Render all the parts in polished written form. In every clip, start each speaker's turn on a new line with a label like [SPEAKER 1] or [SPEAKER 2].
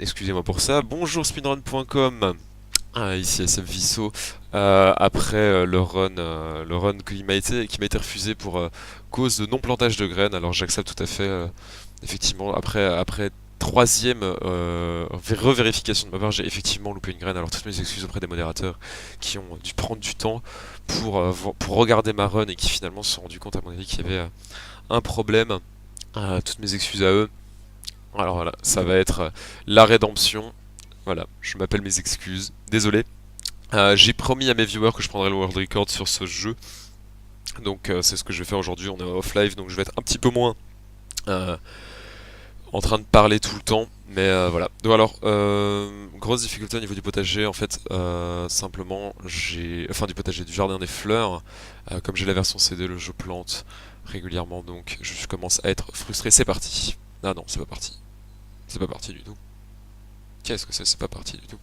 [SPEAKER 1] Excusez-moi pour ça. Bonjour speedrun.com. Ici SM Visso. Après le run qui m'a été refusé pour cause de non-plantage de graines. Alors j'accepte tout à fait. Effectivement, après troisième revérification de ma part, j'ai effectivement loupé une graine. Alors toutes mes excuses auprès des modérateurs qui ont dû prendre du temps pour regarder ma run et qui finalement se sont rendus compte à mon avis qu'il y avait un problème. Toutes mes excuses à eux. Alors voilà, ça va être la rédemption. Voilà, je m'appelle mes excuses. Désolé. J'ai promis à mes viewers que je prendrais le world record sur ce jeu. Donc c'est ce que je vais faire aujourd'hui. On est off live, donc je vais être un petit peu moins euh, en train de parler tout le temps. Mais voilà. Donc alors, grosse difficulté au niveau du potager. En fait, simplement, enfin du potager, du jardin des fleurs. Comme j'ai la version CD, le jeu plante régulièrement. Donc je commence à être frustré. C'est parti. Ah non, c'est pas parti. C'est pas parti du tout. Qu'est-ce que c'est? C'est pas parti du tout.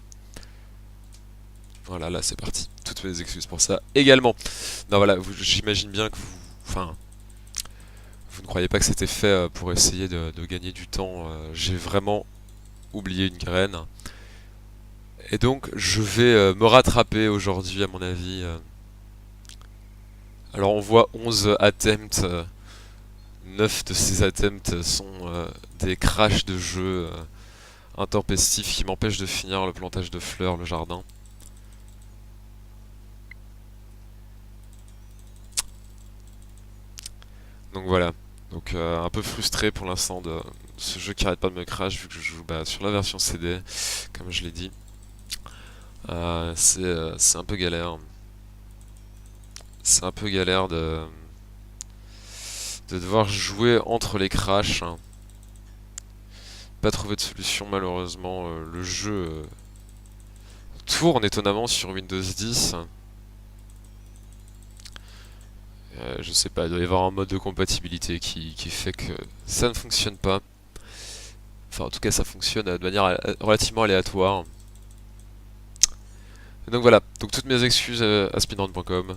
[SPEAKER 1] Voilà, là c'est parti. Toutes mes excuses pour ça également. Non, voilà, j'imagine bien que vous. Enfin, vous ne croyez pas que c'était fait pour essayer de gagner du temps. J'ai vraiment oublié une graine. Et donc, je vais me rattraper aujourd'hui, à mon avis. Alors, on voit 11 attempts. 9 de ces attempts sont des crashs de jeu intempestifs qui m'empêchent de finir le plantage de fleurs, le jardin. Donc voilà. Donc un peu frustré pour l'instant de ce jeu qui arrête pas de me crash vu que je joue sur la version CD, comme je l'ai dit. C'est un peu galère. C'est un peu galère de devoir jouer entre les crashs. Pas trouvé de solution malheureusement. Le jeu tourne étonnamment sur Windows 10. Je sais pas, il doit y avoir un mode de compatibilité qui fait que ça ne fonctionne pas. Enfin, en tout cas, ça fonctionne de manière relativement aléatoire. Et donc voilà, donc toutes mes excuses à speedrun.com.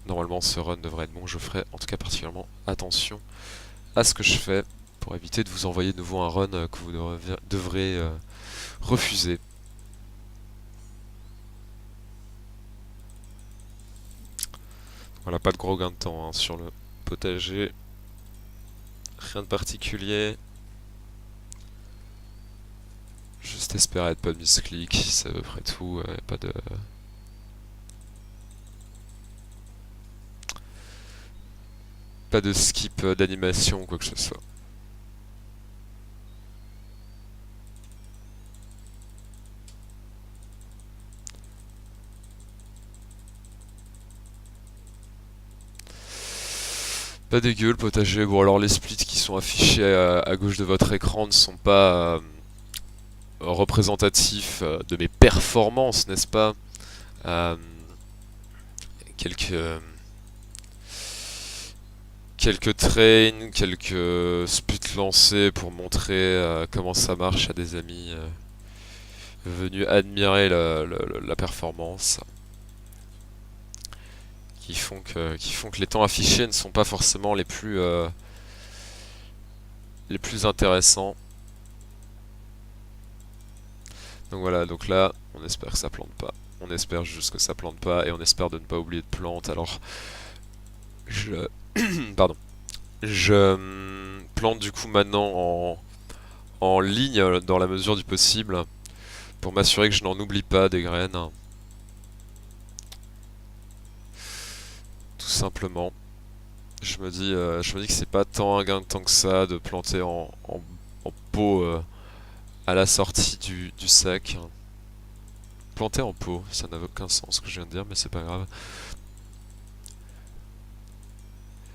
[SPEAKER 1] Normalement, ce run devrait être bon. Je ferai en tout cas particulièrement attention à ce que je fais pour éviter de vous envoyer de nouveau un run que vous devrez refuser. Voilà, pas de gros gain de temps hein, sur le potager. Rien de particulier. Juste espérer être pas de misclick, c'est à peu près tout. Pas de skip d'animation ou quoi que ce soit. Pas dégueu le potager. Bon alors les splits qui sont affichés à gauche de votre écran ne sont pas représentatifs de mes performances, n'est-ce pas? Euh, quelques quelques trains, quelques splits lancés pour montrer comment ça marche à des amis venus admirer la performance, qui font que les temps affichés ne sont pas forcément les plus intéressants. Donc voilà, donc là, on espère que ça plante pas. On espère juste que ça plante pas et on espère de ne pas oublier de plante. Alors, je, pardon, je plante du coup maintenant en ligne dans la mesure du possible pour m'assurer que je n'en oublie pas des graines. Tout simplement. Je me dis que c'est pas tant un gain de temps que ça de planter en pot à la sortie du sac. Planter en pot, ça n'avait aucun sens ce que je viens de dire, mais c'est pas grave.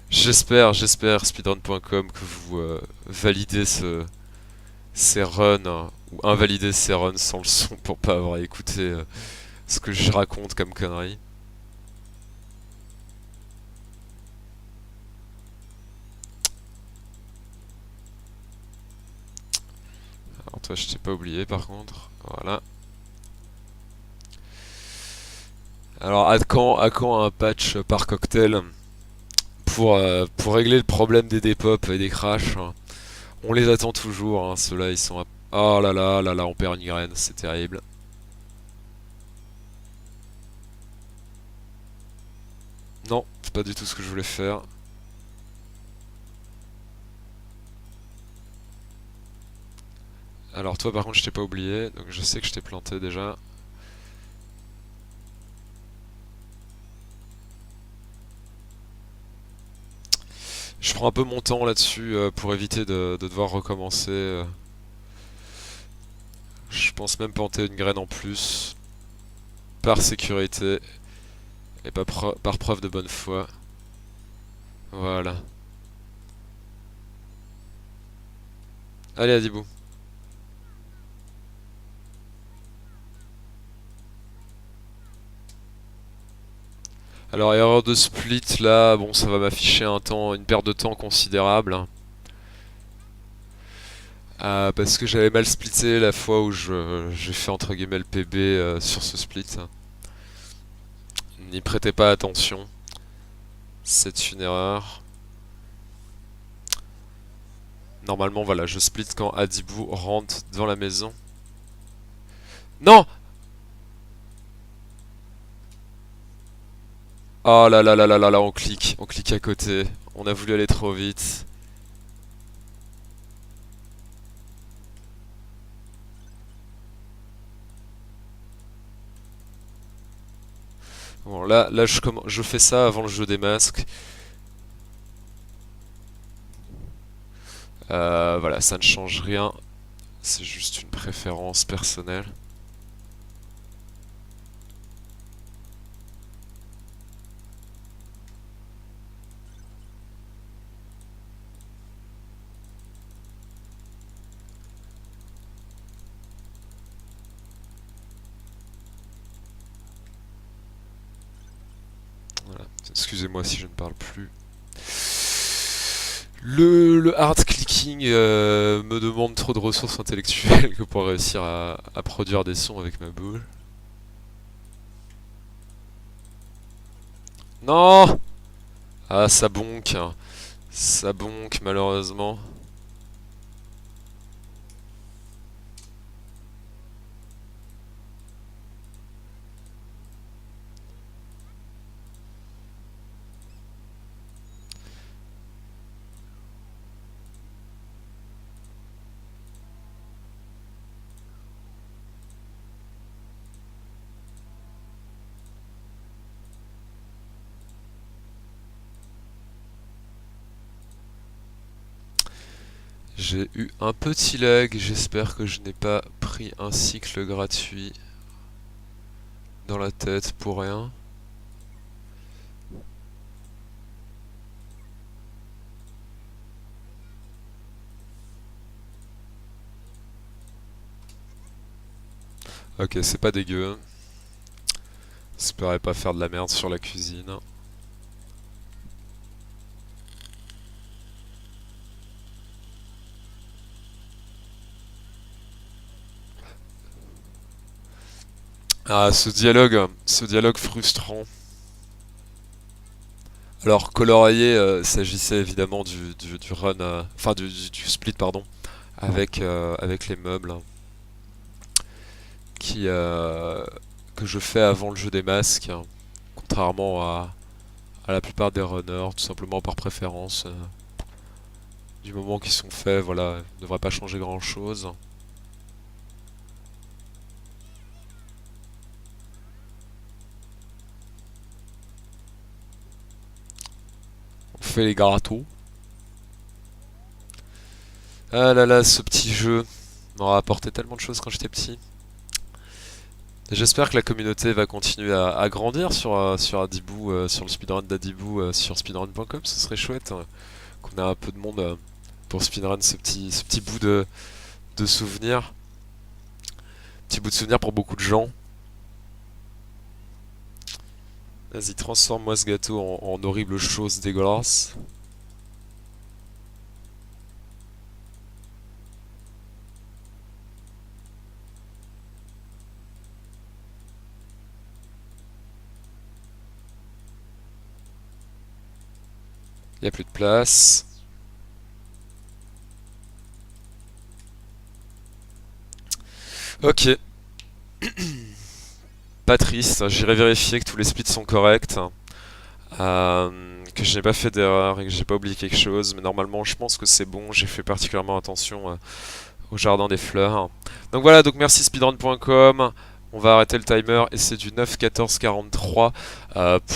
[SPEAKER 1] J'espère, speedrun.com, que vous validez ces runs, ou invalidez ces runs sans le son pour pas avoir écouté ce que je raconte comme conneries. Alors toi, je t'ai pas oublié par contre. Voilà. Alors à quand un patch par cocktail pour régler le problème des dépop et des crashs? On les attend toujours, hein, ceux-là ils sont Oh là là, on perd une graine, c'est terrible. Non, c'est pas du tout ce que je voulais faire. Alors toi par contre je t'ai pas oublié, donc je sais que je t'ai planté déjà. Je prends un peu mon temps là-dessus pour éviter de devoir recommencer. Je pense même planter une graine en plus, par sécurité et pas par preuve de bonne foi. Voilà. Allez Adibou. Alors erreur de split là, bon ça va m'afficher un temps, une perte de temps considérable. Parce que j'avais mal splitté la fois où j'ai fait entre guillemets le PB sur ce split. N'y prêtez pas attention, c'est une erreur. Normalement voilà, je split quand Adibou rentre dans la maison. Non. Oh là là là là là là, on clique à côté. On a voulu aller trop vite. Bon là je fais ça avant le jeu des masques. Voilà, ça ne change rien. C'est juste une préférence personnelle. Voilà. Excusez-moi si je ne parle plus. Le hard clicking me demande trop de ressources intellectuelles que pour réussir à produire des sons avec ma boule. Non. Ah ça bonque, hein. Ça bonque malheureusement. J'ai eu un petit lag, j'espère que je n'ai pas pris un cycle gratuit dans la tête pour rien. Ok, c'est pas dégueu. J'espérais pas faire de la merde sur la cuisine. Ah, ce dialogue frustrant. Alors, colorier, s'agissait évidemment du run, enfin du split, pardon, avec les meubles qui, que je fais avant le jeu des masques, contrairement à la plupart des runners, tout simplement par préférence. Du moment qu'ils sont faits, voilà, ne devrait pas changer grand chose. On fait les gâteaux. Ah là là, ce petit jeu m'aura apporté tellement de choses quand j'étais petit. Et j'espère que la communauté va continuer à grandir sur Adibou, sur le speedrun d'Adibou, sur speedrun.com. Ce serait chouette qu'on ait un peu de monde pour speedrun ce petit bout de souvenir. Petit bout de souvenir pour beaucoup de gens. Vas-y, transforme-moi ce gâteau en horrible chose dégueulasse. Il n'y a plus de place. Ok, pas triste, j'irai vérifier que tous les splits sont corrects, que je n'ai pas fait d'erreur et que j'ai pas oublié quelque chose, mais normalement je pense que c'est bon, j'ai fait particulièrement attention au jardin des fleurs. Donc voilà, donc merci speedrun.com. On va arrêter le timer et c'est du 9-14-43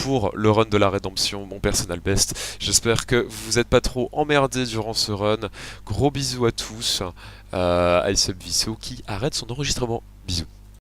[SPEAKER 1] pour le run de la rédemption, mon personal best. J'espère que vous n'êtes pas trop emmerdés durant ce run. Gros bisous à tous. Ice Up Visso qui arrête son enregistrement. Bisous.